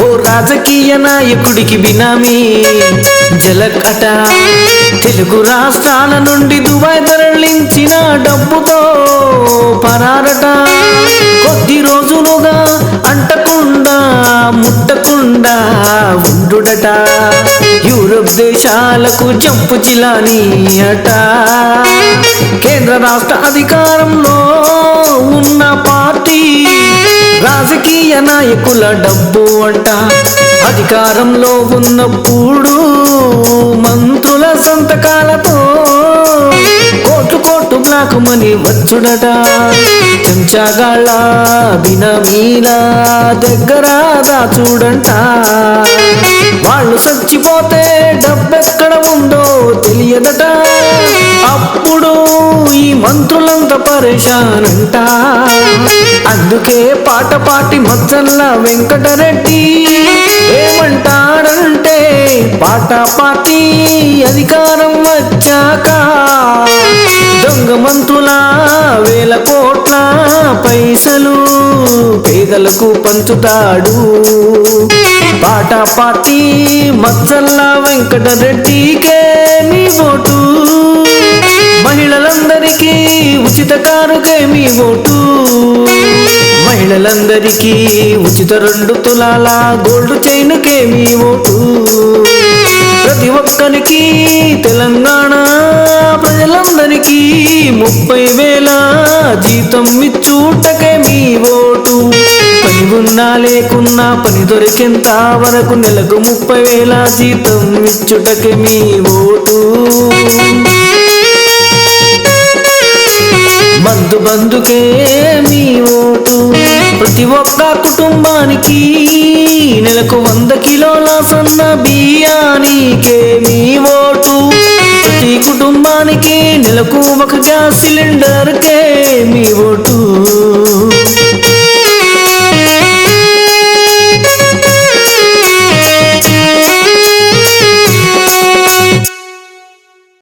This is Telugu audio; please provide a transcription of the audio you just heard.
ఓ రాజకీయ నాయకుడికి బినామీ జలకట. తెలుగు రాష్ట్రాల నుండి దుబాయ్ తరలించిన డబ్బుతో పరారట. కొద్ది రోజులుగా అంటకుండా ముట్టకుండా ఉండుడట. యూరోప్ దేశాలకు చంపు చిలాని అట. కేంద్ర రాష్ట్ర అధికారంలో ఉన్న పార్టీ రాజకీయ నాయకుల డబ్బు అంట. అధికారంలో ఉన్నప్పుడు మంత్రుల సంతకాలతో కోట్లు కోట్లు బ్లాక్ మనీ వచ్చుడట. చెంచాగాళ్ళ బినామీల దగ్గర దాచుడంట. వాళ్ళు చచ్చిపోతే డబ్బెక్కడ ఉందో తెలియదట. అప్పుడు ఈ మంత్రులంతా పరేషానంట. అందుకే పాట పాటి మచ్చల్ల వెంకటరెడ్డి ఏమంటాడంటే, పాట పాటి అధికారం వచ్చాక దొంగ మంత్రుల వేల కోట్ల పైసలు పేదలకు పంచుతాడు. పాట పాటి మచ్చల్ల వెంకటరెడ్డికే నీ ఓటు. మహిళలందరికీ ఉచిత కారుకే మీ ఓటు. మహిళలందరికీ ఉచిత 2 తులాల గోల్డ్ చైన్కే మీ ఓటు. ప్రతి ఒక్కరికి తెలంగాణ ప్రజలందరికీ 30,000 జీతం ఇచ్చుటకే మీ ఓటు. పని ఉన్నా లేకున్నా పని దొరికేంత వరకు నెలకు 30,000 జీతం ఇచ్చుటకే మీ ఓటు. మందు బందుకే మీ ఓటు. ప్రతి ఒక్క కుటుంబానికి నెలకు 100 కిలోల సన్న బియ్యానికే మీ ఓటు. ప్రతి కుటుంబానికి నెలకు 1 గ్యాస్ సిలిండర్కే మీ ఓటు.